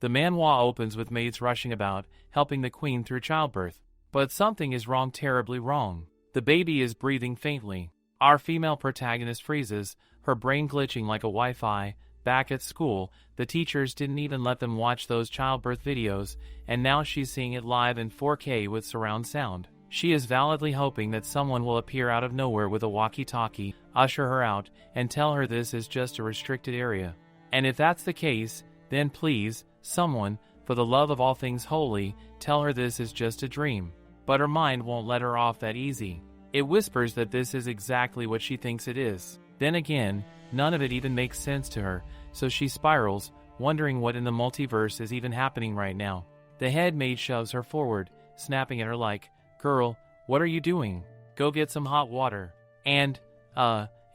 The manhwa opens with maids rushing about, helping the queen through childbirth. But something is wrong, terribly wrong. The baby is breathing faintly. Our female protagonist freezes, her brain glitching like a Wi-Fi. Back at school, the teachers didn't even let them watch those childbirth videos, and now she's seeing it live in 4K with surround sound. She is validly hoping that someone will appear out of nowhere with a walkie-talkie, usher her out, and tell her this is just a restricted area. And if that's the case, then please, someone, for the love of all things holy, tell her this is just a dream. But her mind won't let her off that easy. It whispers that this is exactly what she thinks it is. Then again, none of it even makes sense to her, so she spirals, wondering what in the multiverse is even happening right now. The head maid shoves her forward, snapping at her like, "Girl, what are you doing? Go get some hot water." And,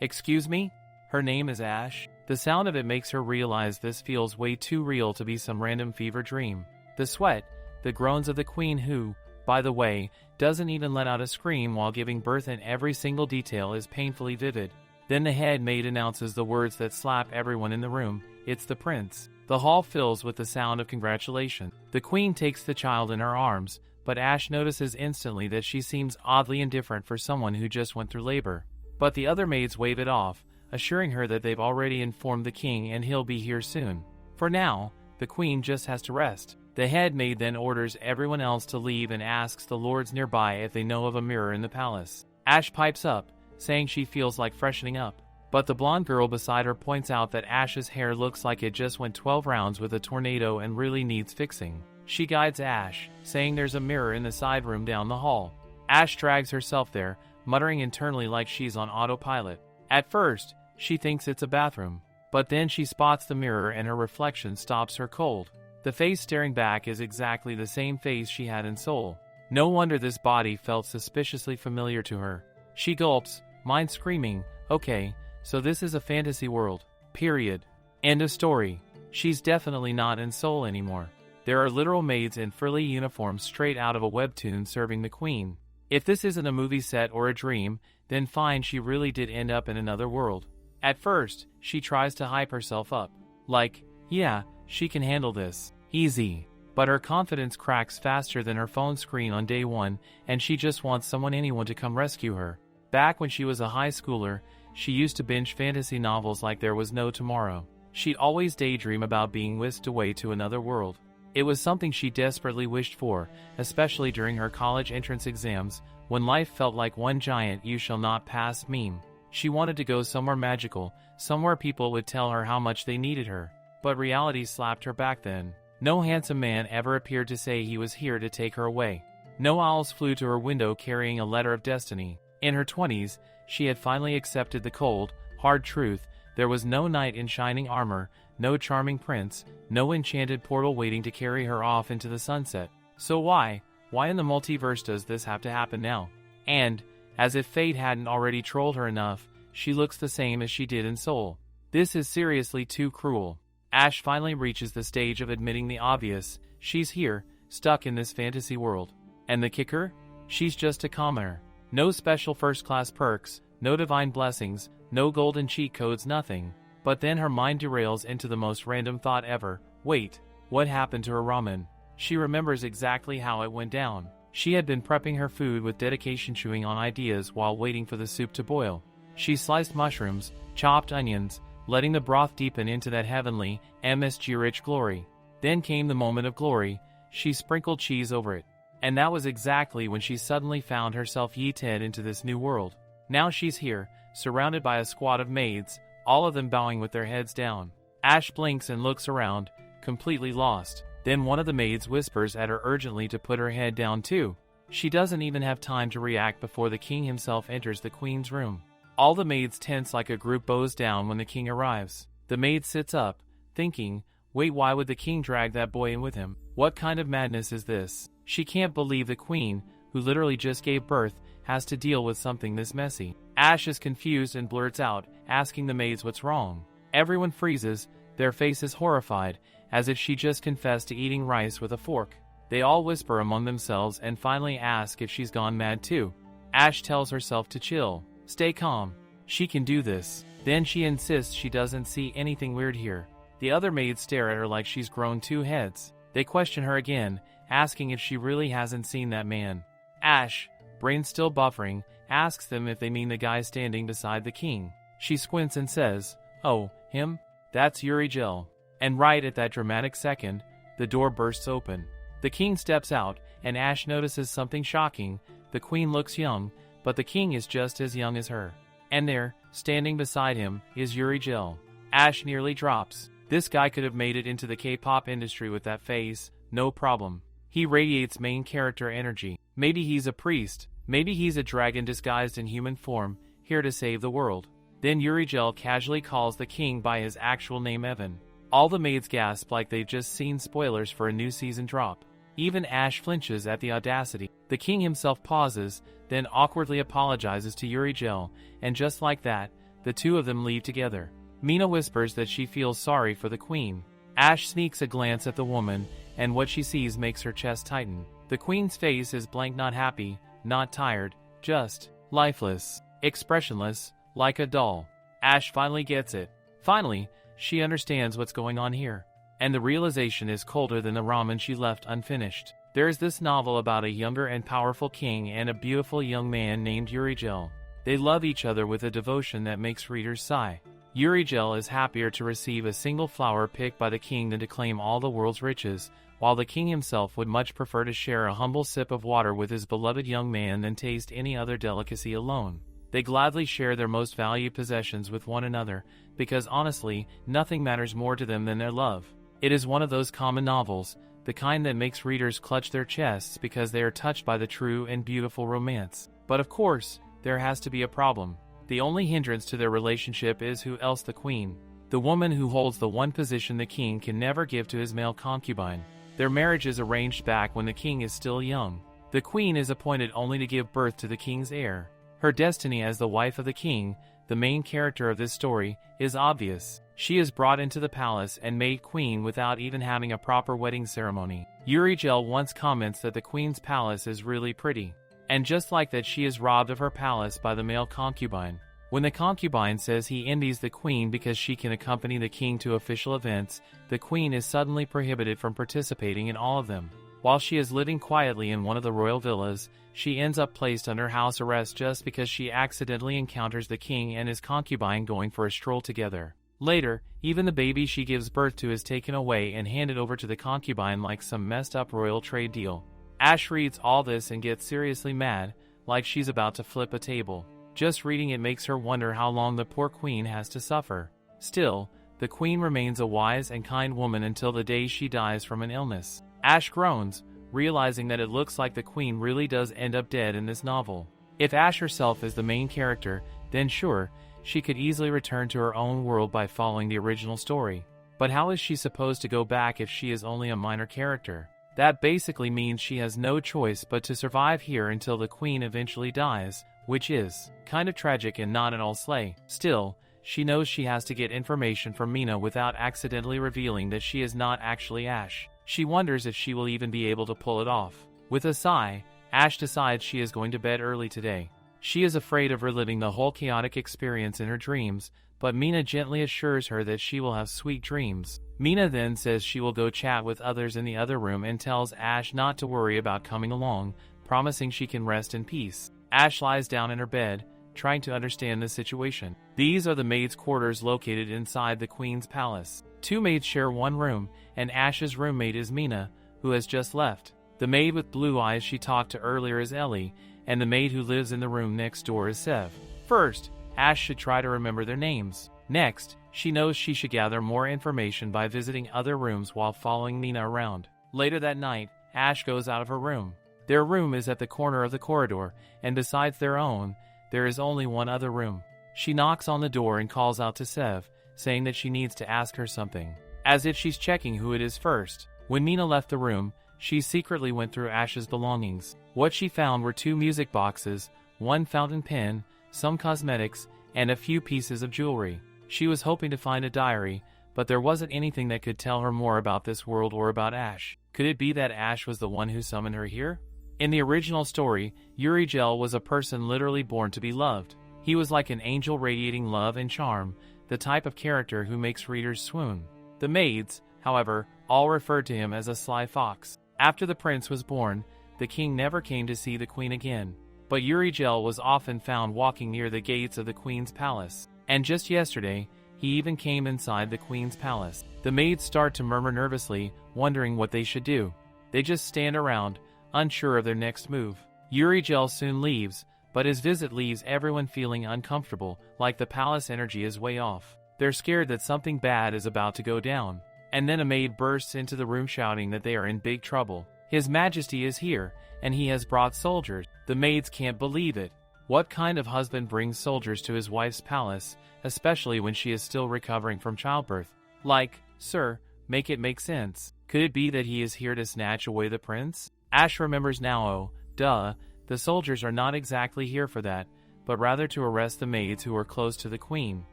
excuse me? Her name is Ash. The sound of it makes her realize this feels way too real to be some random fever dream. The sweat, the groans of the queen who, by the way, doesn't even let out a scream while giving birth, and every single detail is painfully vivid. Then the head maid announces the words that slap everyone in the room. It's the prince. The hall fills with the sound of congratulation. The queen takes the child in her arms, but Ash notices instantly that she seems oddly indifferent for someone who just went through labor. But the other maids wave it off, assuring her that they've already informed the king and he'll be here soon. For now, the queen just has to rest. The head maid then orders everyone else to leave and asks the lords nearby if they know of a mirror in the palace. Ash pipes up, saying she feels like freshening up. But the blonde girl beside her points out that Ash's hair looks like it just went 12 rounds with a tornado and really needs fixing. She guides Ash, saying there's a mirror in the side room down the hall. Ash drags herself there, muttering internally like she's on autopilot. At first, she thinks it's a bathroom, but then she spots the mirror and her reflection stops her cold. The face staring back is exactly the same face she had in Seoul. No wonder this body felt suspiciously familiar to her. She gulps, mind screaming, "Okay, so this is a fantasy world. Period. End of story." She's definitely not in Seoul anymore. There are literal maids in frilly uniforms straight out of a webtoon serving the queen. If this isn't a movie set or a dream, then fine, she really did end up in another world. At first, she tries to hype herself up. Like, yeah, she can handle this. Easy. But her confidence cracks faster than her phone screen on day one, and she just wants anyone to come rescue her. Back when she was a high schooler, she used to binge fantasy novels like there was no tomorrow. She'd always daydream about being whisked away to another world. It was something she desperately wished for, especially during her college entrance exams, when life felt like one giant "you shall not pass" meme. She wanted to go somewhere magical, somewhere people would tell her how much they needed her. But reality slapped her back then. No handsome man ever appeared to say he was here to take her away. No owls flew to her window carrying a letter of destiny. In her 20s, she had finally accepted the cold, hard truth. There was no knight in shining armor, no charming prince, no enchanted portal waiting to carry her off into the sunset. So why in the multiverse does this have to happen now? And, as if fate hadn't already trolled her enough, she looks the same as she did in Seoul. This is seriously too cruel. Ash finally reaches the stage of admitting the obvious. She's here, stuck in this fantasy world. And the kicker? She's just a commoner. No special first-class perks, no divine blessings, no golden cheat codes, nothing. But then her mind derails into the most random thought ever. Wait, what happened to her ramen? She remembers exactly how it went down. She had been prepping her food with dedication, chewing on ideas while waiting for the soup to boil. She sliced mushrooms, chopped onions, letting the broth deepen into that heavenly, MSG-rich glory. Then came the moment of glory. She sprinkled cheese over it. And that was exactly when she suddenly found herself yeeted into this new world. Now she's here, surrounded by a squad of maids, all of them bowing with their heads down. Ash blinks and looks around, completely lost. Then one of the maids whispers at her urgently to put her head down too. She doesn't even have time to react before the king himself enters the queen's room. All the maids tense like a group bows down when the king arrives. The maid sits up, thinking, wait, why would the king drag that boy in with him? What kind of madness is this? She can't believe the queen, who literally just gave birth, has to deal with something this messy. Ash is confused and blurts out, asking the maids what's wrong. Everyone freezes, their faces horrified, as if she just confessed to eating rice with a fork. They all whisper among themselves and finally ask if she's gone mad too. Ash tells herself to chill, stay calm. She can do this. Then she insists she doesn't see anything weird here. The other maids stare at her like she's grown 2 heads. They question her again, asking if she really hasn't seen that man. Ash, brain still buffering, asks them if they mean the guy standing beside the king. She squints and says, "Oh, him? That's Yuri Jill." And right at that dramatic second, the door bursts open. The king steps out, and Ash notices something shocking. The queen looks young, but the king is just as young as her. And there, standing beside him, is Yuri Jill. Ash nearly drops. This guy could have made it into the K-pop industry with that face, no problem. He radiates main character energy. Maybe he's a priest, maybe he's a dragon disguised in human form, here to save the world. Then Yuri Jill casually calls the king by his actual name, Evan. All the maids gasp like they've just seen spoilers for a new season drop. Even Ash flinches at the audacity. The king himself pauses, then awkwardly apologizes to Yuri Jill, and just like that, the two of them leave together. Mina whispers that she feels sorry for the queen. Ash sneaks a glance at the woman, and what she sees makes her chest tighten. The queen's face is blank, not happy, not tired, just lifeless, expressionless, like a doll. Ash finally gets it. Finally, she understands what's going on here. And the realization is colder than the ramen she left unfinished. There's this novel about a younger and powerful king and a beautiful young man named Yuri Jill. They love each other with a devotion that makes readers sigh. Yuri Jill is happier to receive a single flower picked by the king than to claim all the world's riches, while the king himself would much prefer to share a humble sip of water with his beloved young man than taste any other delicacy alone. They gladly share their most valued possessions with one another, because honestly, nothing matters more to them than their love. It is one of those common novels, the kind that makes readers clutch their chests because they are touched by the true and beautiful romance. But of course, there has to be a problem. The only hindrance to their relationship is who else? The queen. The woman who holds the one position the king can never give to his male concubine. Their marriage is arranged back when the king is still young. The queen is appointed only to give birth to the king's heir. Her destiny as the wife of the king, the main character of this story, is obvious. She is brought into the palace and made queen without even having a proper wedding ceremony. Yuri Jill once comments that the queen's palace is really pretty. And just like that, she is robbed of her palace by the male concubine. When the concubine says he envies the queen because she can accompany the king to official events, the queen is suddenly prohibited from participating in all of them. While she is living quietly in one of the royal villas, she ends up placed under house arrest just because she accidentally encounters the king and his concubine going for a stroll together. Later, even the baby she gives birth to is taken away and handed over to the concubine like some messed up royal trade deal. Ash reads all this and gets seriously mad, like she's about to flip a table. Just reading it makes her wonder how long the poor queen has to suffer. Still, the queen remains a wise and kind woman until the day she dies from an illness. Ash groans, realizing that it looks like the queen really does end up dead in this novel. If Ash herself is the main character, then sure, she could easily return to her own world by following the original story. But how is she supposed to go back if she is only a minor character? That basically means she has no choice but to survive here until the queen eventually dies, which is kind of tragic and not at all slay. Still, she knows she has to get information from Mina without accidentally revealing that she is not actually Ash. She wonders if she will even be able to pull it off. With a sigh, Ash decides she is going to bed early today. She is afraid of reliving the whole chaotic experience in her dreams, but Mina gently assures her that she will have sweet dreams. Mina then says she will go chat with others in the other room and tells Ash not to worry about coming along, promising she can rest in peace. Ash lies down in her bed, trying to understand the situation. These are the maids' quarters located inside the queen's palace. 2 maids share one room, and Ash's roommate is Mina, who has just left. The maid with blue eyes she talked to earlier is Ellie, and the maid who lives in the room next door is Sev. First, Ash should try to remember their names. Next, she knows she should gather more information by visiting other rooms while following Mina around. Later that night, Ash goes out of her room. Their room is at the corner of the corridor, and besides their own, there is only one other room. She knocks on the door and calls out to Sev, saying that she needs to ask her something, as if she's checking who it is first. When Mina left the room, she secretly went through Ash's belongings. What she found were 2 music boxes, 1 fountain pen, some cosmetics, and a few pieces of jewelry. She was hoping to find a diary, but there wasn't anything that could tell her more about this world or about Ash. Could it be that Ash was the one who summoned her here? In the original story, Yuri Jill was a person literally born to be loved. He was like an angel radiating love and charm, the type of character who makes readers swoon. The maids, however, all referred to him as a sly fox. After the prince was born, the king never came to see the queen again. But Uriel was often found walking near the gates of the queen's palace. And just yesterday, he even came inside the queen's palace. The maids start to murmur nervously, wondering what they should do. They just stand around, unsure of their next move. Uriel soon leaves, but his visit leaves everyone feeling uncomfortable, like the palace energy is way off. They're scared that something bad is about to go down. And then a maid bursts into the room shouting that they are in big trouble. His Majesty is here, and he has brought soldiers. The maids can't believe it. What kind of husband brings soldiers to his wife's palace, especially when she is still recovering from childbirth? Like, sir, make it make sense. Could it be that he is here to snatch away the prince? Ash remembers now, oh, duh, the soldiers are not exactly here for that, but rather to arrest the maids who are close to the queen.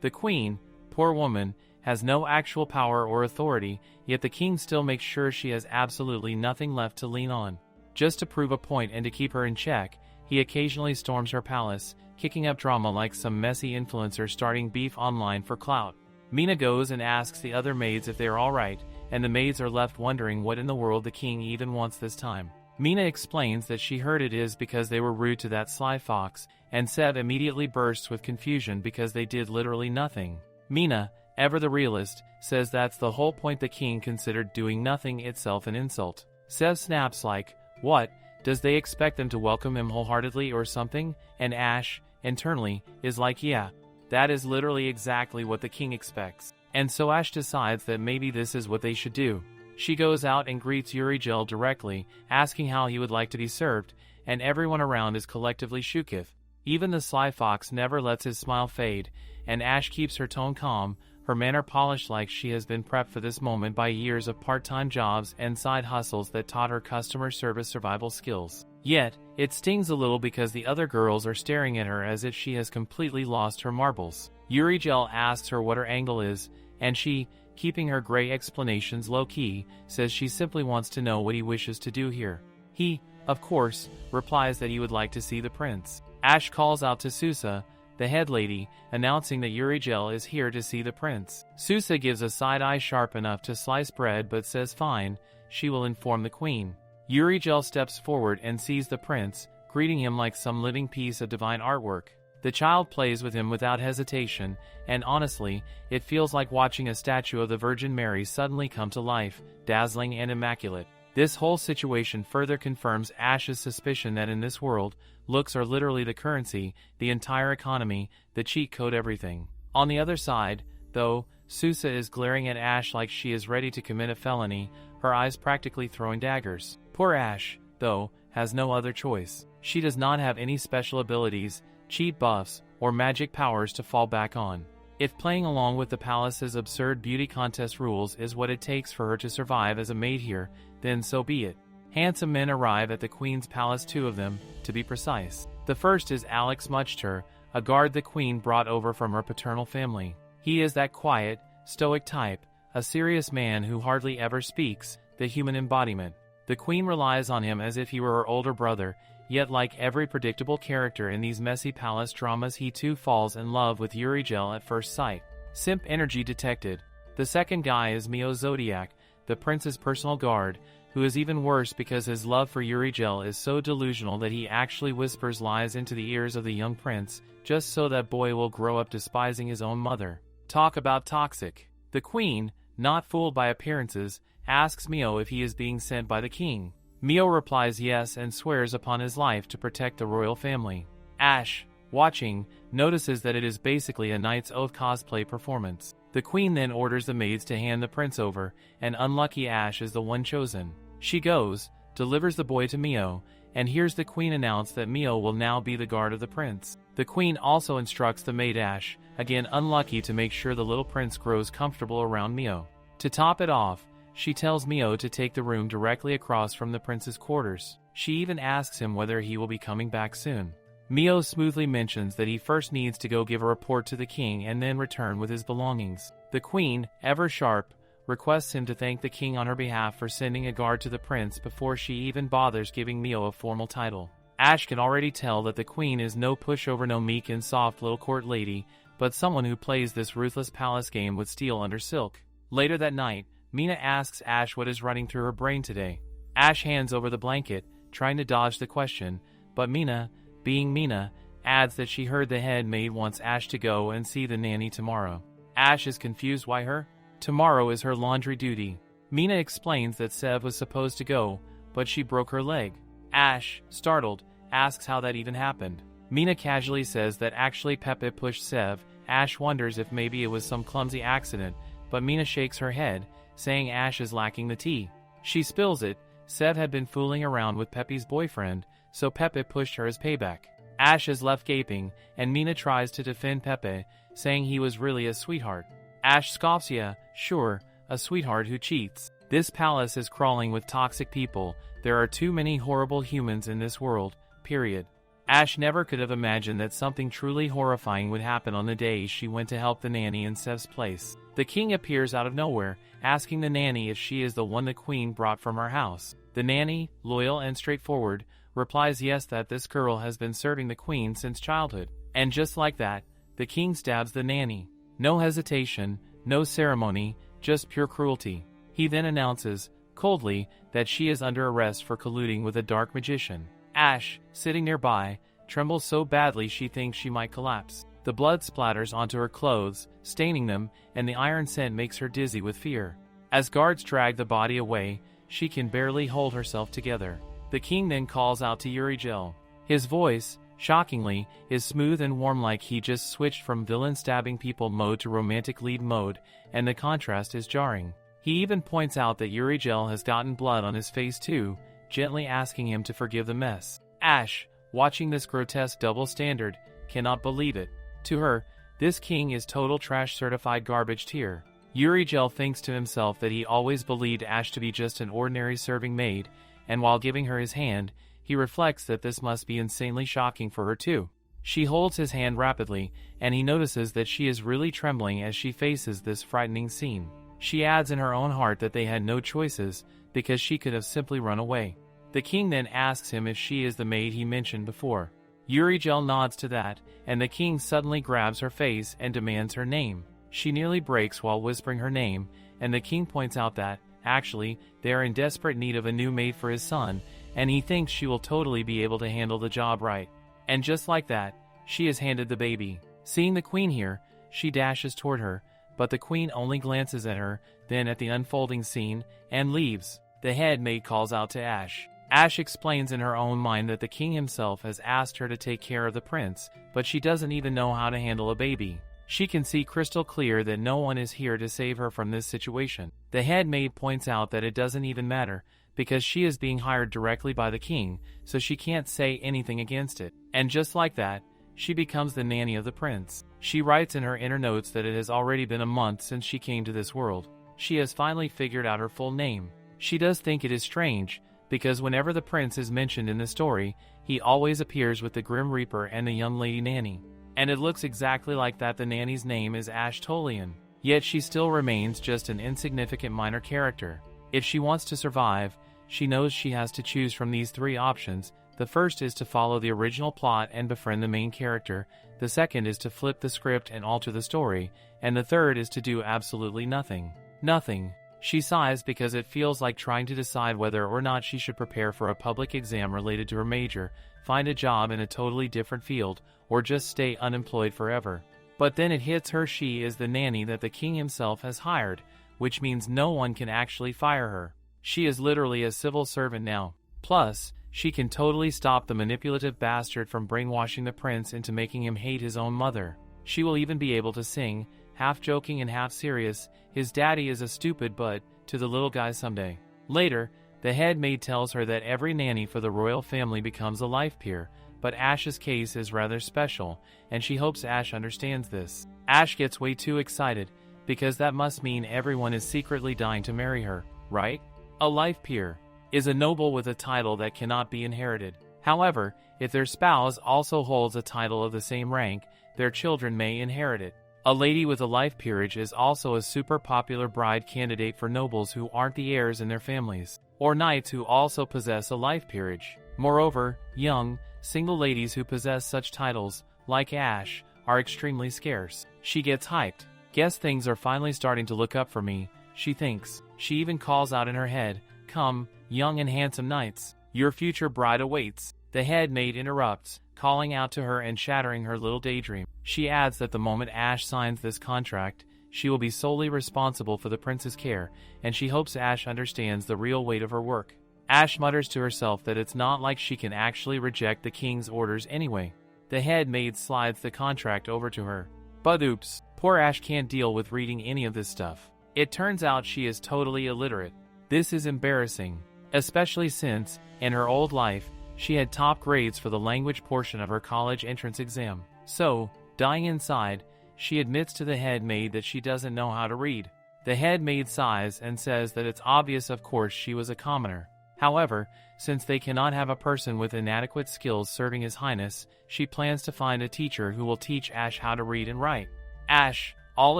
The queen, poor woman, has no actual power or authority, yet the king still makes sure she has absolutely nothing left to lean on. Just to prove a point and to keep her in check, he occasionally storms her palace, kicking up drama like some messy influencer starting beef online for clout. Mina goes and asks the other maids if they are alright, and the maids are left wondering what in the world the king even wants this time. Mina explains that she heard it is because they were rude to that sly fox, and Seb immediately bursts with confusion because they did literally nothing. Mina, ever the realist, says that's the whole point. The king considered doing nothing itself an insult. Seb snaps like, what, does they expect them to welcome him wholeheartedly or something? And Ash, internally, is like, yeah, that is literally exactly what the king expects. And so Ash decides that maybe this is what they should do. She goes out and greets Uriel directly, asking how he would like to be served, and everyone around is collectively shooketh. Even the sly fox never lets his smile fade, and Ash keeps her tone calm, her manner polished like she has been prepped for this moment by years of part-time jobs and side hustles that taught her customer service survival skills. Yet, it stings a little because the other girls are staring at her as if she has completely lost her marbles. Uriel asks her what her angle is, and she, keeping her gray explanations low-key, says she simply wants to know what he wishes to do here. He, of course, replies that he would like to see the prince. Ash calls out to Susa, the head lady, announcing that Uriel is here to see the prince. Susa gives a side-eye sharp enough to slice bread but says fine, she will inform the queen. Uriel steps forward and sees the prince, greeting him like some living piece of divine artwork. The child plays with him without hesitation, and honestly, it feels like watching a statue of the Virgin Mary suddenly come to life, dazzling and immaculate. This whole situation further confirms Ash's suspicion that in this world, looks are literally the currency, the entire economy, the cheat code, everything. On the other side, though, Susa is glaring at Ash like she is ready to commit a felony, her eyes practically throwing daggers. Poor Ash, though, has no other choice. She does not have any special abilities, cheat buffs, or magic powers to fall back on. If playing along with the palace's absurd beauty contest rules is what it takes for her to survive as a maid here, then so be it. Handsome men arrive at the queen's palace, 2 of them, to be precise. The first is Alex Muchter, a guard the queen brought over from her paternal family. He is that quiet, stoic type, a serious man who hardly ever speaks, the human embodiment. The queen relies on him as if he were her older brother, yet like every predictable character in these messy palace dramas, he too falls in love with Uriel at first sight. Simp energy detected. The second guy is Mio Zodiac, the prince's personal guard, who is even worse because his love for Uriel is so delusional that he actually whispers lies into the ears of the young prince, just so that boy will grow up despising his own mother. Talk about toxic. The queen, not fooled by appearances, asks Mio if he is being sent by the king. Mio replies yes and swears upon his life to protect the royal family. Ash, watching, notices that it is basically a Knight's Oath cosplay performance. The queen then orders the maids to hand the prince over, and unlucky Ash is the one chosen. She goes, delivers the boy to Mio, and hears the queen announce that Mio will now be the guard of the prince. The queen also instructs the maid Ash, again unlucky, to make sure the little prince grows comfortable around Mio. To top it off, she tells Mio to take the room directly across from the prince's quarters. She even asks him whether he will be coming back soon. Mio smoothly mentions that he first needs to go give a report to the king and then return with his belongings. The queen, ever sharp, requests him to thank the king on her behalf for sending a guard to the prince before she even bothers giving Mio a formal title. Ash can already tell that the queen is no pushover, no meek and soft little court lady, but someone who plays this ruthless palace game with steel under silk. Later that night, Mina asks Ash what is running through her brain today. Ash hands over the blanket, trying to dodge the question, but Mina, being Mina, adds that she heard the head maid wants Ash to go and see the nanny tomorrow. Ash is confused why her. Tomorrow is her laundry duty. Mina explains that Sev was supposed to go, but she broke her leg. Ash, startled, asks how that even happened. Mina casually says that actually Pepe pushed Sev. Ash wonders if maybe it was some clumsy accident, but Mina shakes her head, saying Ash is lacking the tea. She spills it. Sev had been fooling around with Pepe's boyfriend, so Pepe pushed her as payback. Ash is left gaping, and Mina tries to defend Pepe, saying he was really a sweetheart. Ash scoffs, yeah, sure, a sweetheart who cheats. This palace is crawling with toxic people. There are too many horrible humans in this world, period. Ash never could have imagined that something truly horrifying would happen on the day she went to help the nanny in Sev's place. The king appears out of nowhere, asking the nanny if she is the one the queen brought from her house. The nanny, loyal and straightforward, replies yes, that this girl has been serving the queen since childhood. And just like that, the king stabs the nanny. No hesitation, no ceremony, just pure cruelty. He then announces, coldly, that she is under arrest for colluding with a dark magician. Ash, sitting nearby, trembles so badly she thinks she might collapse. The blood splatters onto her clothes, staining them, and the iron scent makes her dizzy with fear. As guards drag the body away, she can barely hold herself together. The king then calls out to Uriel. His voice, shockingly, is smooth and warm, like he just switched from villain stabbing people mode to romantic lead mode, and the contrast is jarring. He even points out that Uriel has gotten blood on his face too, gently asking him to forgive the mess. Ash, watching this grotesque double standard, cannot believe it. To her, this king is total trash certified garbage tier. Uriel thinks to himself that he always believed Ash to be just an ordinary serving maid, and while giving her his hand, he reflects that this must be insanely shocking for her too. She holds his hand rapidly, and he notices that she is really trembling as she faces this frightening scene. She adds in her own heart that they had no choices, because she could have simply run away. The king then asks him if she is the maid he mentioned before. Uriel nods to that, and the king suddenly grabs her face and demands her name. She nearly breaks while whispering her name, and the king points out that, actually, they are in desperate need of a new maid for his son, and he thinks she will totally be able to handle the job right. And just like that, she is handed the baby. Seeing the queen here, she dashes toward her, but the queen only glances at her, then at the unfolding scene, and leaves. The head maid calls out to Ash. Ash explains in her own mind that the king himself has asked her to take care of the prince, but she doesn't even know how to handle a baby. She can see crystal clear that no one is here to save her from this situation. The head maid points out that it doesn't even matter, because she is being hired directly by the king, so she can't say anything against it. And just like that, she becomes the nanny of the prince. She writes in her inner notes that it has already been a month since she came to this world. She has finally figured out her full name. She does think it is strange, because whenever the prince is mentioned in the story, he always appears with the Grim Reaper and the young lady Nanny. And it looks exactly like that. The nanny's name is Ash Tolian. Yet she still remains just an insignificant minor character. If she wants to survive, she knows she has to choose from these three options. The first is to follow the original plot and befriend the main character. The second is to flip the script and alter the story. And the third is to do absolutely nothing. Nothing. She sighs because it feels like trying to decide whether or not she should prepare for a public exam related to her major, find a job in a totally different field, or just stay unemployed forever. But then it hits her: she is the nanny that the king himself has hired, which means no one can actually fire her. She is literally a civil servant now. Plus, she can totally stop the manipulative bastard from brainwashing the prince into making him hate his own mother. She will even be able to sing, half joking and half serious, "His daddy is a stupid but," to the little guy someday. Later, the head maid tells her that every nanny for the royal family becomes a life peer, but Ash's case is rather special, and she hopes Ash understands this. Ash gets way too excited, because that must mean everyone is secretly dying to marry her, right? A life peer is a noble with a title that cannot be inherited. However, if their spouse also holds a title of the same rank, their children may inherit it. A lady with a life peerage is also a super popular bride candidate for nobles who aren't the heirs in their families, or knights who also possess a life peerage. Moreover, young, single ladies who possess such titles, like Ash, are extremely scarce. She gets hyped. "Guess things are finally starting to look up for me. she thinks. She even calls out in her head, "Come, young and handsome knights, your future bride awaits." The head maid interrupts, calling out to her and shattering her little daydream. She adds that the moment Ash signs this contract, she will be solely responsible for the prince's care, and she hopes Ash understands the real weight of her work. Ash mutters to herself that it's not like she can actually reject the king's orders anyway. The head maid slides the contract over to her. But oops, poor Ash can't deal with reading any of this stuff. It turns out she is totally illiterate. This is embarrassing, especially since, in her old life, she had top grades for the language portion of her college entrance exam. So, dying inside, she admits to the head maid that she doesn't know how to read. The head maid sighs and says that it's obvious, of course she was a commoner. However, since they cannot have a person with inadequate skills serving His Highness, she plans to find a teacher who will teach Ash how to read and write. Ash, all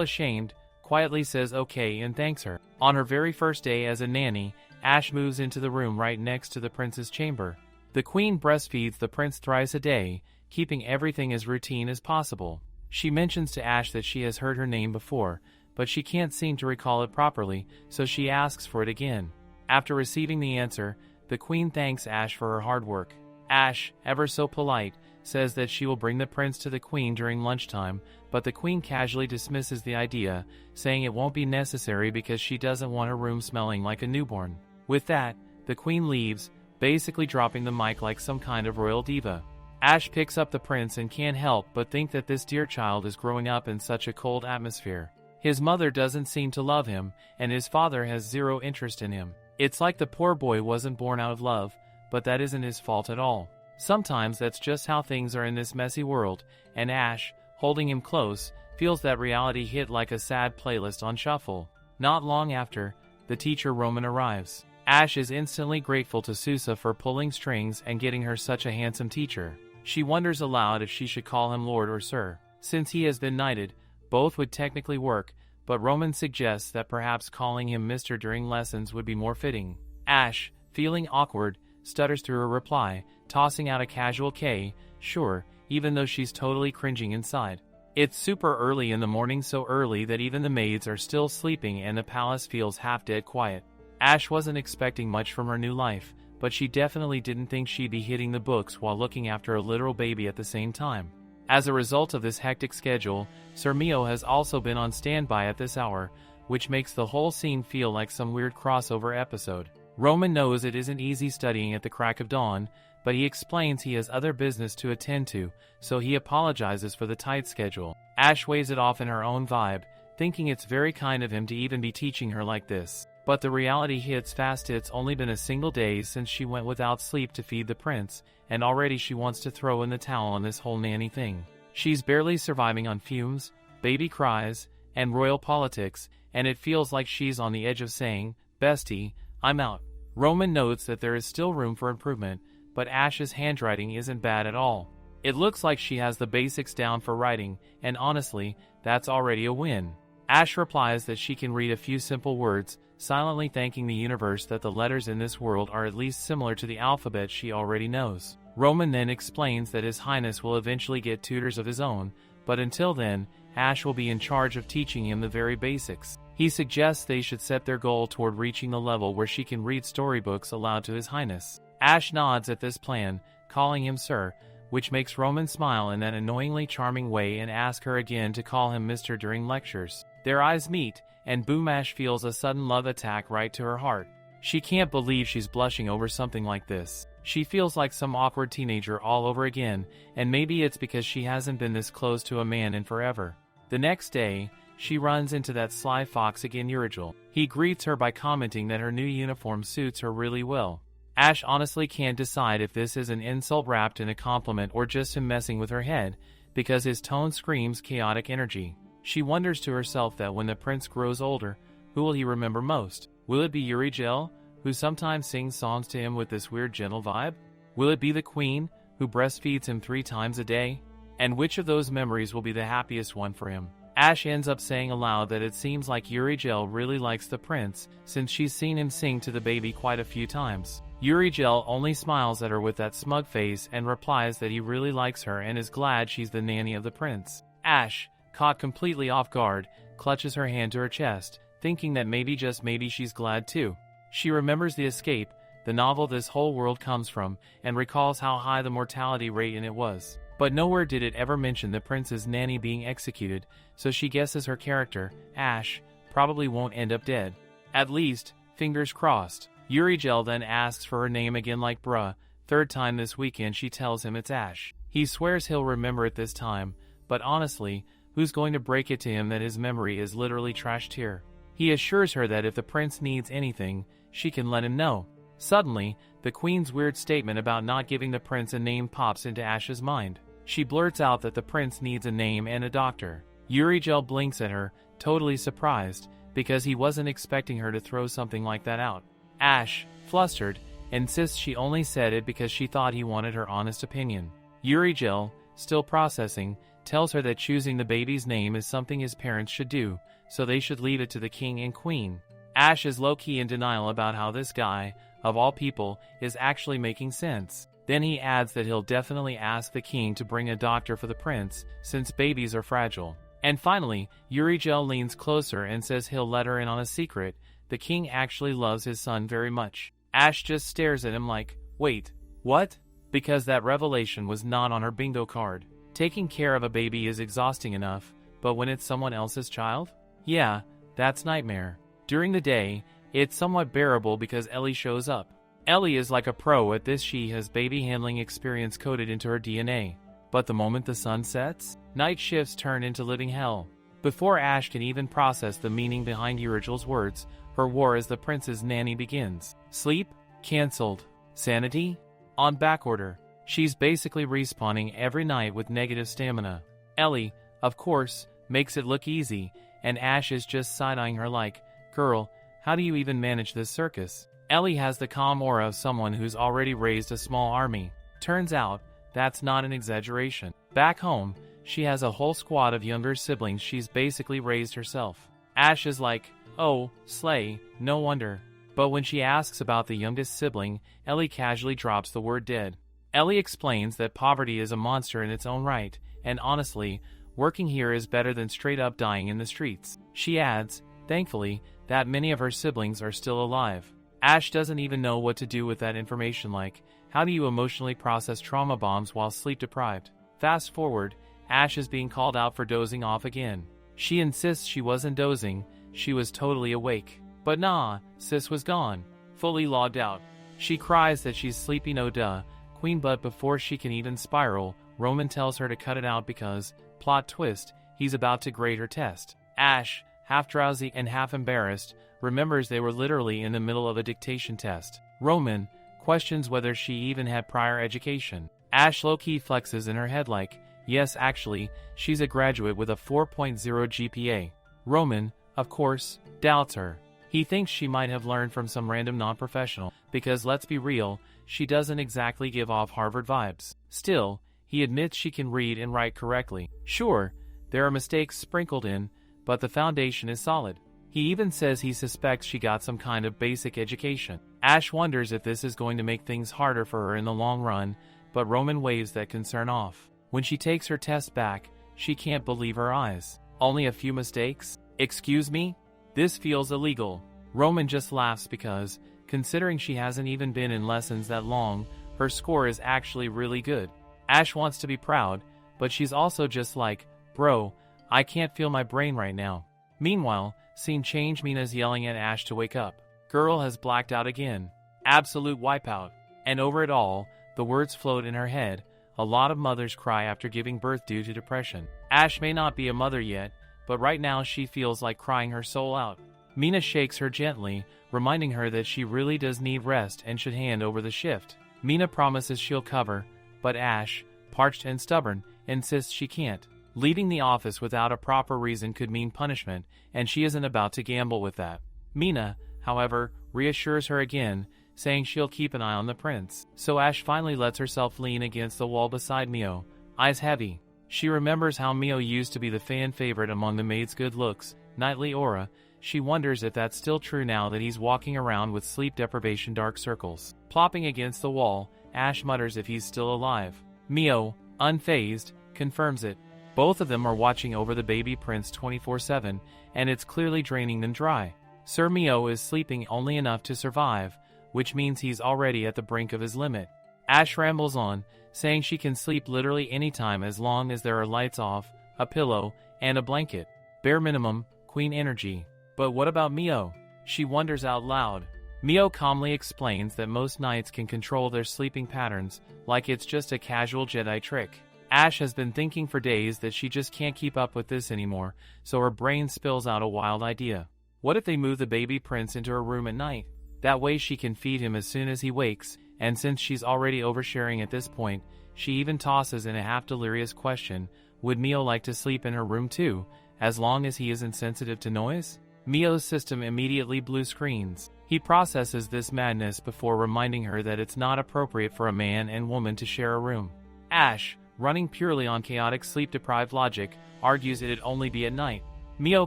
ashamed, quietly says okay and thanks her. On her very first day as a nanny, Ash moves into the room right next to the prince's chamber. The queen breastfeeds the prince thrice a day, keeping everything as routine as possible. She mentions to Ash that she has heard her name before, but she can't seem to recall it properly, so she asks for it again. After receiving the answer, the queen thanks Ash for her hard work. Ash, ever so polite, says that she will bring the prince to the queen during lunchtime, but the queen casually dismisses the idea, saying it won't be necessary because she doesn't want her room smelling like a newborn. With that, the queen leaves, basically dropping the mic like some kind of royal diva. Ash picks up the prince and can't help but think that this dear child is growing up in such a cold atmosphere. His mother doesn't seem to love him, and his father has zero interest in him. It's like the poor boy wasn't born out of love, but that isn't his fault at all. Sometimes that's just how things are in this messy world, and Ash, holding him close, feels that reality hit like a sad playlist on shuffle. Not long after, the teacher Roman arrives. Ash is instantly grateful to Susa for pulling strings and getting her such a handsome teacher. She wonders aloud if she should call him Lord or Sir. Since he has been knighted, both would technically work, but Roman suggests that perhaps calling him Mr. during lessons would be more fitting. Ash, feeling awkward, stutters through a reply, tossing out a casual K, sure, even though she's totally cringing inside. It's super early in the morning, so early that even the maids are still sleeping and the palace feels half dead quiet. Ash wasn't expecting much from her new life, but she definitely didn't think she'd be hitting the books while looking after a literal baby at the same time. As a result of this hectic schedule, Sir Mio has also been on standby at this hour, which makes the whole scene feel like some weird crossover episode. Roman knows it isn't easy studying at the crack of dawn, but he explains he has other business to attend to, so he apologizes for the tight schedule. Ash weighs it off in her own vibe, thinking it's very kind of him to even be teaching her like this. But the reality hits fast. It's only been a single day since she went without sleep to feed the prince, and already she wants to throw in the towel on this whole nanny thing. She's barely surviving on fumes, baby cries, and royal politics, and it feels like she's on the edge of saying, "Bestie, I'm out." Roman notes that there is still room for improvement, but Ash's handwriting isn't bad at all. It looks like she has the basics down for writing, and honestly, that's already a win. Ash replies that she can read a few simple words, silently thanking the universe that the letters in this world are at least similar to the alphabet she already knows. Roman then explains that His Highness will eventually get tutors of his own, but until then, Ash will be in charge of teaching him the very basics. He suggests they should set their goal toward reaching the level where she can read storybooks aloud to His Highness. Ash nods at this plan, calling him Sir, which makes Roman smile in that annoyingly charming way and ask her again to call him Mr. during lectures. Their eyes meet, and Boom Ash feels a sudden love attack right to her heart. She can't believe she's blushing over something like this. She feels like some awkward teenager all over again, and maybe it's because she hasn't been this close to a man in forever. The next day, she runs into that sly fox again, Urigel. He greets her by commenting that her new uniform suits her really well. Ash honestly can't decide if this is an insult wrapped in a compliment or just him messing with her head, because his tone screams chaotic energy. She wonders to herself that when the prince grows older, who will he remember most? Will it be Urigel, who sometimes sings songs to him with this weird gentle vibe? Will it be the queen, who breastfeeds him 3 times a day? And which of those memories will be the happiest one for him? Ash ends up saying aloud that it seems like Urigel really likes the prince, since she's seen him sing to the baby quite a few times. Urigel only smiles at her with that smug face and replies that he really likes her and is glad she's the nanny of the prince. Ash, caught completely off guard, clutches her hand to her chest, thinking that maybe just maybe she's glad too. She remembers The Escape, the novel this whole world comes from, and recalls how high the mortality rate in it was. But nowhere did it ever mention the prince's nanny being executed, so she guesses her character, Ash, probably won't end up dead. At least, fingers crossed. Uriel then asks for her name again like bruh. Third time this weekend she tells him it's Ash. He swears he'll remember it this time, but honestly, who's going to break it to him that his memory is literally trashed here? He assures her that if the prince needs anything, she can let him know. Suddenly, the queen's weird statement about not giving the prince a name pops into Ash's mind. She blurts out that the prince needs a name and a doctor. Uriel blinks at her, totally surprised, because he wasn't expecting her to throw something like that out. Ash, flustered, insists she only said it because she thought he wanted her honest opinion. Uriel, still processing, tells her that choosing the baby's name is something his parents should do, so they should leave it to the king and queen. Ash is low-key in denial about how this guy, of all people, is actually making sense. Then he adds that he'll definitely ask the king to bring a doctor for the prince, since babies are fragile. And finally, Uriel leans closer and says he'll let her in on a secret. The king actually loves his son very much. Ash just stares at him like, wait, what? Because that revelation was not on her bingo card. Taking care of a baby is exhausting enough, but when it's someone else's child? Yeah, that's nightmare. During the day, it's somewhat bearable because Ellie shows up. Ellie is like a pro at this. She has baby handling experience coded into her DNA. But the moment the sun sets, night shifts turn into living hell. Before Ash can even process the meaning behind Uriel's words, her war as the prince's nanny begins. Sleep? Cancelled. Sanity? On backorder. She's basically respawning every night with negative stamina. Ellie, of course, makes it look easy, and Ash is just side-eyeing her like, girl, how do you even manage this circus? Ellie has the calm aura of someone who's already raised a small army. Turns out, that's not an exaggeration. Back home, she has a whole squad of younger siblings she's basically raised herself. Ash is like, oh, slay, no wonder. But when she asks about the youngest sibling, Ellie casually drops the word dead. Ellie explains that poverty is a monster in its own right, and honestly, working here is better than straight up dying in the streets. She adds, thankfully, that many of her siblings are still alive. Ash doesn't even know what to do with that information, like, how do you emotionally process trauma bombs while sleep deprived? Fast forward, Ash is being called out for dozing off again. She insists she wasn't dozing, she was totally awake. But nah, sis was gone, fully logged out. She cries that she's sleepy, no duh, queen, but before she can even spiral, Roman tells her to cut it out because, plot twist, he's about to grade her test. Ash, half drowsy and half embarrassed, remembers they were literally in the middle of a dictation test. Roman questions whether she even had prior education. Ash low-key flexes in her head like, yes, actually, she's a graduate with a 4.0 GPA. Roman, of course, doubts her. He thinks she might have learned from some random non-professional, because let's be real, she doesn't exactly give off Harvard vibes. Still, he admits she can read and write correctly. Sure, there are mistakes sprinkled in, but the foundation is solid. He even says he suspects she got some kind of basic education. Ash wonders if this is going to make things harder for her in the long run, but Roman waves that concern off. When she takes her test back, she can't believe her eyes. Only a few mistakes? Excuse me? This feels illegal. Roman just laughs because, considering she hasn't even been in lessons that long, her score is actually really good. Ash wants to be proud, but she's also just like, bro, I can't feel my brain right now. Meanwhile, scene change, Mina's yelling at Ash to wake up. Girl has blacked out again. Absolute wipeout. And over it all, the words float in her head. A lot of mothers cry after giving birth due to depression. Ash may not be a mother yet, but right now she feels like crying her soul out. Mina shakes her gently, reminding her that she really does need rest and should hand over the shift. Mina promises she'll cover, but Ash, parched and stubborn, insists she can't. Leaving the office without a proper reason could mean punishment, and she isn't about to gamble with that. Mina, however, reassures her again, saying she'll keep an eye on the prince. So Ash finally lets herself lean against the wall beside Mio, eyes heavy. She remembers how Mio used to be the fan favorite among the maid's good looks, knightly aura. She wonders if that's still true now that he's walking around with sleep deprivation dark circles. Plopping against the wall, Ash mutters if he's still alive. Mio, unfazed, confirms it. Both of them are watching over the baby prince 24/7, and it's clearly draining them dry. Sir Mio is sleeping only enough to survive, which means he's already at the brink of his limit. Ash rambles on, saying she can sleep literally anytime as long as there are lights off, a pillow, and a blanket. Bare minimum, queen energy. But what about Mio? She wonders out loud. Mio calmly explains that most knights can control their sleeping patterns, like it's just a casual Jedi trick. Ash has been thinking for days that she just can't keep up with this anymore, so her brain spills out a wild idea. What if they move the baby prince into her room at night? That way she can feed him as soon as he wakes, and since she's already oversharing at this point, she even tosses in a half-delirious question, would Mio like to sleep in her room too, as long as he isn't sensitive to noise? Mio's system immediately blue screens. He processes this madness before reminding her that it's not appropriate for a man and woman to share a room. Ash, running purely on chaotic sleep-deprived logic, argues it'd only be at night. Mio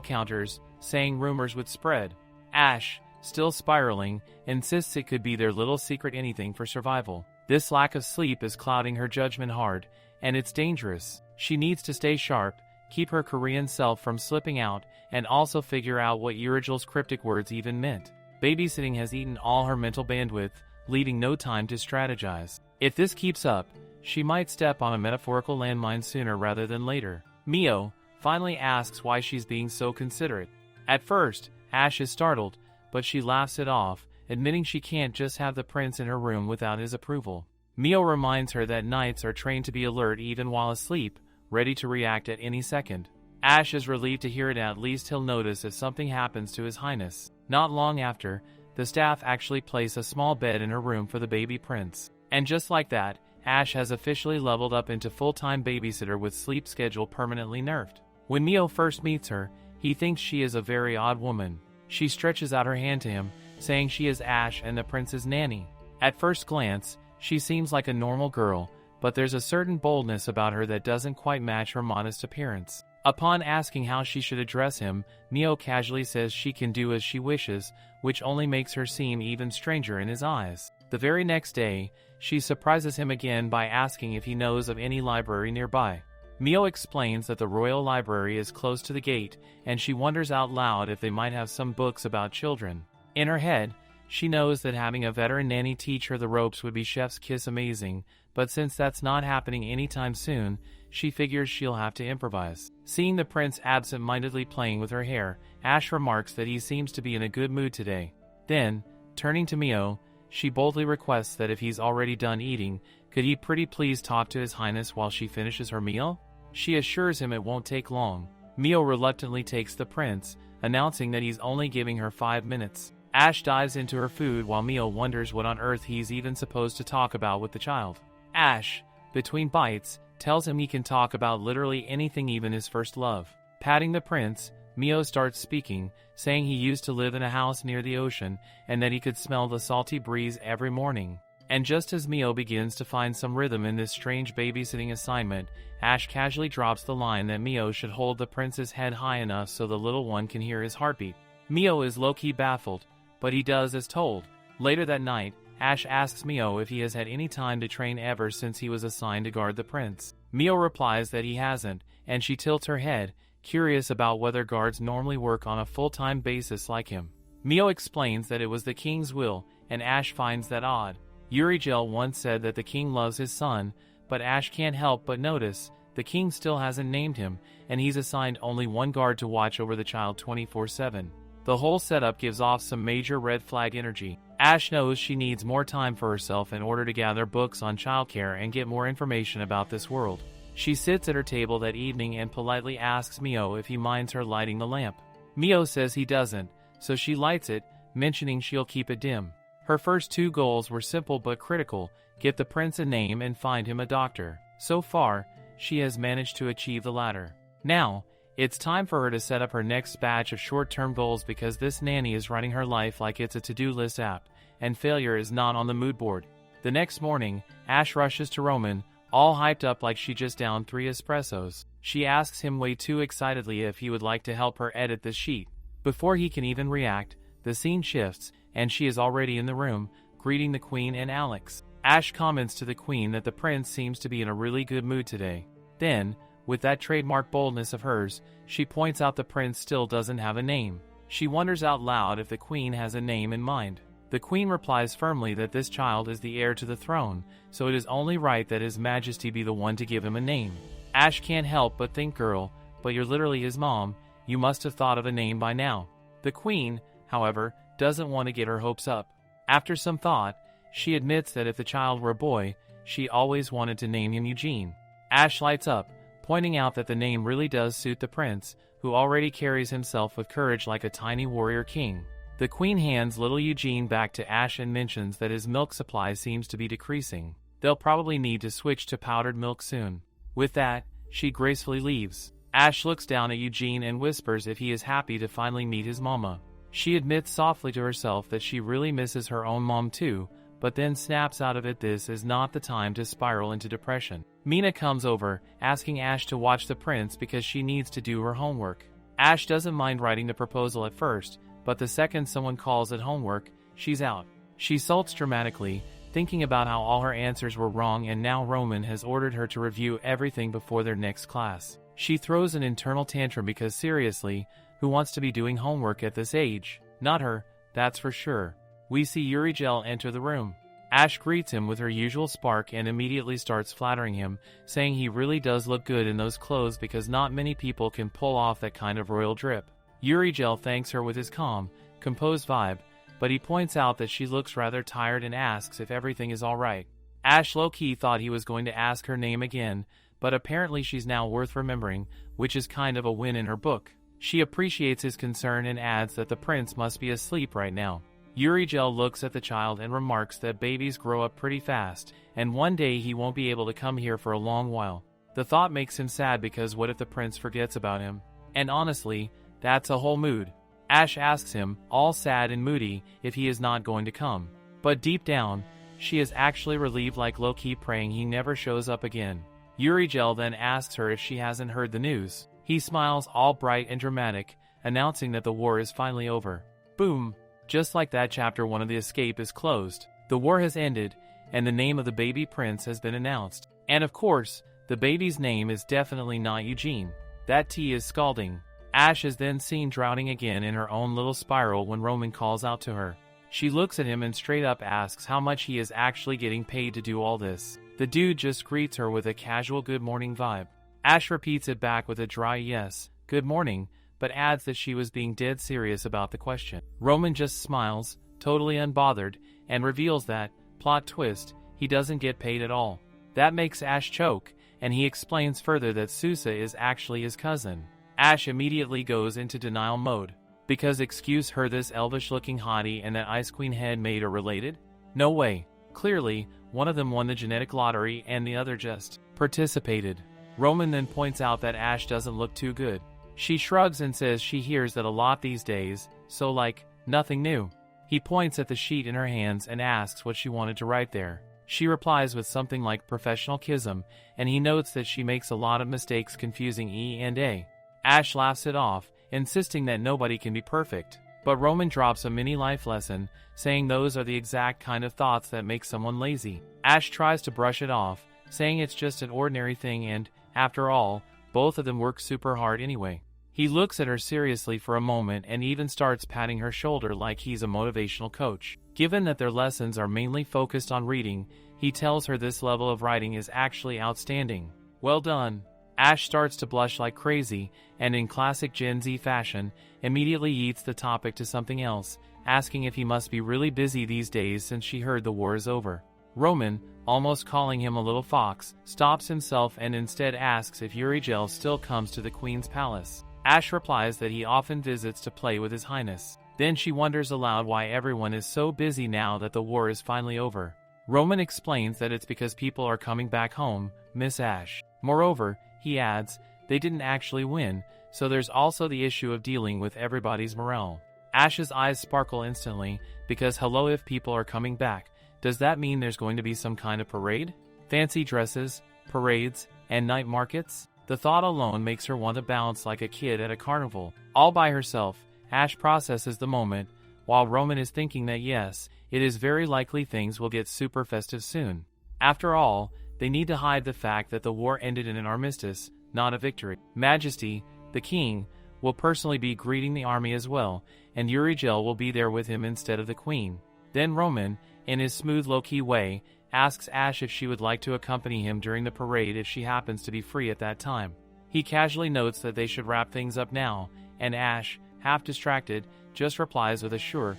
counters, saying rumors would spread. Ash, still spiraling, insists it could be their little secret anything for survival. This lack of sleep is clouding her judgment hard, and it's dangerous. She needs to stay sharp, keep her Korean self from slipping out, and also figure out what Urigel's cryptic words even meant. Babysitting has eaten all her mental bandwidth, leaving no time to strategize. If this keeps up, she might step on a metaphorical landmine sooner rather than later. Mio finally asks why she's being so considerate. At first, Ash is startled, but she laughs it off, admitting she can't just have the prince in her room without his approval. Mio reminds her that knights are trained to be alert even while asleep, ready to react at any second. Ash is relieved to hear it. At least he'll notice if something happens to his highness. Not long after, the staff actually place a small bed in her room for the baby prince. And just like that, Ash has officially leveled up into full-time babysitter with sleep schedule permanently nerfed. When Mio first meets her, he thinks she is a very odd woman. She stretches out her hand to him, saying she is Ash and the prince's nanny. At first glance, she seems like a normal girl, but there's a certain boldness about her that doesn't quite match her modest appearance. Upon asking how she should address him, Mio casually says she can do as she wishes, which only makes her seem even stranger in his eyes. The very next day, she surprises him again by asking if he knows of any library nearby. Mio explains that the royal library is close to the gate, and she wonders out loud if they might have some books about children. In her head, she knows that having a veteran nanny teach her the ropes would be chef's kiss amazing, but since that's not happening anytime soon, she figures she'll have to improvise. Seeing the prince absent-mindedly playing with her hair, Ash remarks that he seems to be in a good mood today. Then, turning to Mio, she boldly requests that if he's already done eating, could he pretty please talk to his highness while she finishes her meal? She assures him it won't take long. Mio reluctantly takes the prince, announcing that he's only giving her 5 minutes. Ash dives into her food while Mio wonders what on earth he's even supposed to talk about with the child. Ash, between bites, tells him he can talk about literally anything, even his first love. Patting the prince, Mio starts speaking, saying he used to live in a house near the ocean and that he could smell the salty breeze every morning. And just as Mio begins to find some rhythm in this strange babysitting assignment, Ash casually drops the line that Mio should hold the prince's head high enough so the little one can hear his heartbeat. Mio is low-key baffled, but he does as told. Later that night, Ash asks Mio if he has had any time to train ever since he was assigned to guard the prince. Mio replies that he hasn't, and she tilts her head, curious about whether guards normally work on a full-time basis like him. Mio explains that it was the king's will, and Ash finds that odd. Urigel once said that the king loves his son, but Ash can't help but notice the king still hasn't named him, and he's assigned only one guard to watch over the child 24/7. The whole setup gives off some major red flag energy. Ash knows she needs more time for herself in order to gather books on childcare and get more information about this world. She sits at her table that evening and politely asks Mio if he minds her lighting the lamp. Mio says he doesn't, so she lights it, mentioning she'll keep it dim. Her first 2 goals were simple but critical: get the prince a name and find him a doctor. So far, she has managed to achieve the latter. Now, it's time for her to set up her next batch of short-term goals, because this nanny is running her life like it's a to-do list app, and failure is not on the mood board. The next morning, Ash rushes to Roman, all hyped up like she just downed 3 espressos. She asks him way too excitedly if he would like to help her edit the sheet. Before he can even react, the scene shifts, and she is already in the room, greeting the queen and Alex. Ash comments to the queen that the prince seems to be in a really good mood today. Then, With that trademark boldness of hers, she points out the prince still doesn't have a name. She wonders out loud if the queen has a name in mind. The queen replies firmly that this child is the heir to the throne, so it is only right that his majesty be the one to give him a name. Ash can't help but think, girl, but you're literally his mom, you must have thought of a name by now. The queen, however, doesn't want to get her hopes up. After some thought, she admits that if the child were a boy, she always wanted to name him Eugene. Ash lights up, pointing out that the name really does suit the prince, who already carries himself with courage like a tiny warrior king. The queen hands little Eugene back to Ash and mentions that his milk supply seems to be decreasing. They'll probably need to switch to powdered milk soon. With that, she gracefully leaves. Ash looks down at Eugene and whispers if he is happy to finally meet his mama. She admits softly to herself that she really misses her own mom too, but then snaps out of it this is not the time to spiral into depression. Mina comes over, asking Ash to watch the prince because she needs to do her homework. Ash doesn't mind writing the proposal at first, but the second someone calls it homework, she's out. She sulks dramatically, thinking about how all her answers were wrong and now Roman has ordered her to review everything before their next class. She throws an internal tantrum because seriously, who wants to be doing homework at this age? Not her, that's for sure. We see Uriel enter the room. Ash greets him with her usual spark and immediately starts flattering him, saying he really does look good in those clothes because not many people can pull off that kind of royal drip. Uriel thanks her with his calm, composed vibe, but he points out that she looks rather tired and asks if everything is alright. Ash low-key thought he was going to ask her name again, but apparently she's now worth remembering, which is kind of a win in her book. She appreciates his concern and adds that the prince must be asleep right now. Uriel looks at the child and remarks that babies grow up pretty fast, and one day he won't be able to come here for a long while. The thought makes him sad because what if the prince forgets about him? And honestly, that's a whole mood. Ash asks him, all sad and moody, if he is not going to come. But deep down, she is actually relieved, like low-key praying he never shows up again. Uriel then asks her if she hasn't heard the news. He smiles all bright and dramatic, announcing that the war is finally over. Boom! Just like that, chapter 1 of The Escape is closed. The war has ended, and the name of the baby prince has been announced. And of course, the baby's name is definitely not Eugene. That tea is scalding. Ash is then seen drowning again in her own little spiral when Roman calls out to her. She looks at him and straight up asks how much he is actually getting paid to do all this. The dude just greets her with a casual good morning vibe. Ash repeats it back with a dry yes, good morning, but adds that she was being dead serious about the question. Roman just smiles, totally unbothered, and reveals that, plot twist, he doesn't get paid at all. That makes Ash choke, and he explains further that Sousa is actually his cousin. Ash immediately goes into denial mode. Because excuse her, this elvish-looking hottie and that Ice Queen head maid are related? No way. Clearly, one of them won the genetic lottery and the other just participated. Roman then points out that Ash doesn't look too good. She shrugs and says she hears that a lot these days, so like, nothing new. He points at the sheet in her hands and asks what she wanted to write there. She replies with something like professional schism, and he notes that she makes a lot of mistakes confusing E and A. Ash laughs it off, insisting that nobody can be perfect. But Roman drops a mini life lesson, saying those are the exact kind of thoughts that make someone lazy. Ash tries to brush it off, saying it's just an ordinary thing and, after all, both of them work super hard anyway. He looks at her seriously for a moment and even starts patting her shoulder like he's a motivational coach. Given that their lessons are mainly focused on reading, he tells her this level of writing is actually outstanding. Well done. Ash starts to blush like crazy, and in classic Gen Z fashion, immediately yeets the topic to something else, asking if he must be really busy these days since she heard the war is over. Roman, almost calling him a little fox, stops himself and instead asks if Uriel still comes to the Queen's palace. Ash replies that he often visits to play with His Highness. Then she wonders aloud why everyone is so busy now that the war is finally over. Roman explains that it's because people are coming back home, Miss Ash. Moreover, he adds, they didn't actually win, so there's also the issue of dealing with everybody's morale. Ash's eyes sparkle instantly, because hello, if people are coming back, does that mean there's going to be some kind of parade? Fancy dresses, parades, and night markets? The thought alone makes her want to bounce like a kid at a carnival. All by herself, Ash processes the moment, while Roman is thinking that yes, it is very likely things will get super festive soon. After all, they need to hide the fact that the war ended in an armistice, not a victory. Majesty, the king, will personally be greeting the army as well, and Uriel will be there with him instead of the queen. Then Roman, in his smooth low-key way, asks Ash if she would like to accompany him during the parade if she happens to be free at that time. He casually notes that they should wrap things up now, and Ash, half distracted, just replies with a sure.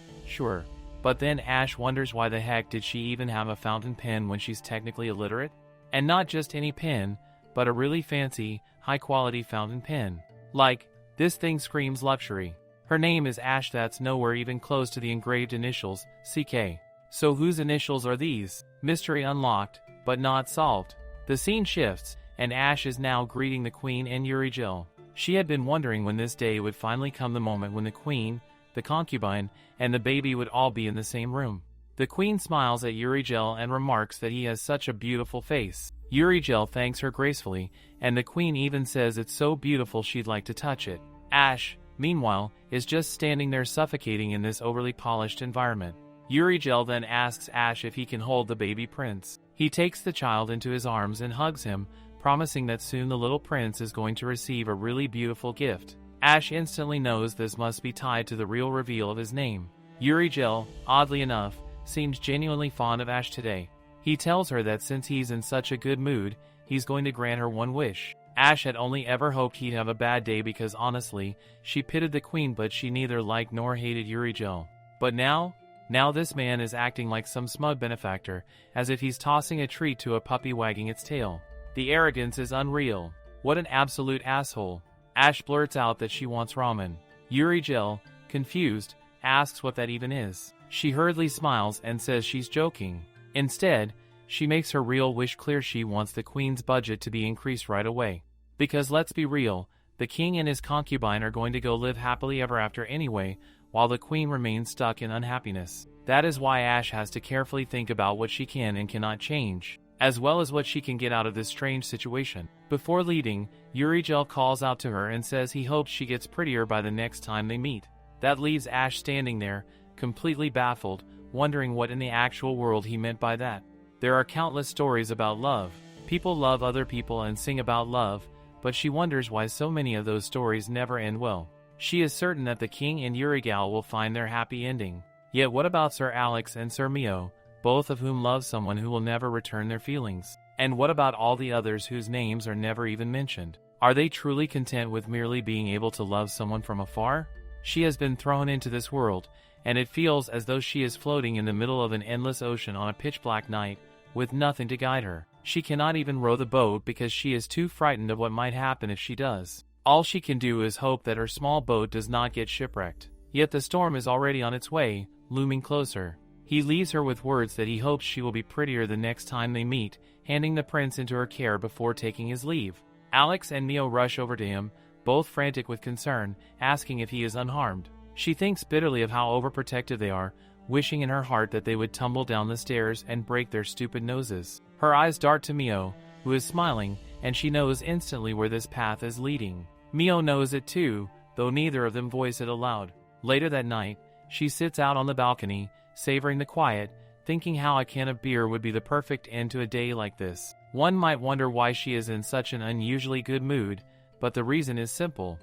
But then Ash wonders why the heck did she even have a fountain pen when she's technically illiterate? And not just any pen, but a really fancy, high-quality fountain pen. Like, this thing screams luxury. Her name is Ash, that's nowhere even close to the engraved initials, CK. So whose initials are these? Mystery unlocked, but not solved. The scene shifts, and Ash is now greeting the queen and Uriel. She had been wondering when this day would finally come, the moment when the queen, the concubine, and the baby would all be in the same room. The queen smiles at Uriel and remarks that he has such a beautiful face. Uriel thanks her gracefully, and the queen even says it's so beautiful she'd like to touch it. Ash, meanwhile, is just standing there suffocating in this overly polished environment. Uriel then asks Ash if he can hold the baby prince. He takes the child into his arms and hugs him, promising that soon the little prince is going to receive a really beautiful gift. Ash instantly knows this must be tied to the real reveal of his name. Uriel, oddly enough, seems genuinely fond of Ash today. He tells her that since he's in such a good mood, he's going to grant her one wish. Ash had only ever hoped he'd have a bad day because honestly, she pitied the queen, but she neither liked nor hated Uriel. But now this man is acting like some smug benefactor, as if he's tossing a treat to a puppy wagging its tail. The arrogance is unreal. What an absolute asshole. Ash blurts out that she wants ramen. Uriel, confused, asks what that even is. She hurriedly smiles and says she's joking. Instead, she makes her real wish clear. She wants the queen's budget to be increased right away. Because let's be real, the king and his concubine are going to go live happily ever after anyway, while the queen remains stuck in unhappiness. That is why Ash has to carefully think about what she can and cannot change, as well as what she can get out of this strange situation. Before leaving, Uriel calls out to her and says he hopes she gets prettier by the next time they meet. That leaves Ash standing there, completely baffled, wondering what in the actual world he meant by that. There are countless stories about love. People love other people and sing about love, but she wonders why so many of those stories never end well. She is certain that the king and Uriel will find their happy ending. Yet what about Sir Alex and Sir Mio, both of whom love someone who will never return their feelings? And what about all the others whose names are never even mentioned? Are they truly content with merely being able to love someone from afar? She has been thrown into this world, and it feels as though she is floating in the middle of an endless ocean on a pitch-black night, with nothing to guide her. She cannot even row the boat because she is too frightened of what might happen if she does. All she can do is hope that her small boat does not get shipwrecked. Yet the storm is already on its way, looming closer. He leaves her with words that he hopes she will be prettier the next time they meet, handing the prince into her care before taking his leave. Alex and Mio rush over to him, both frantic with concern, asking if he is unharmed. She thinks bitterly of how overprotective they are, wishing in her heart that they would tumble down the stairs and break their stupid noses. Her eyes dart to Mio, who is smiling, and she knows instantly where this path is leading. Mio knows it too, though neither of them voice it aloud. Later that night, she sits out on the balcony, savoring the quiet, thinking how a can of beer would be the perfect end to a day like this. One might wonder why she is in such an unusually good mood, but the reason is simple.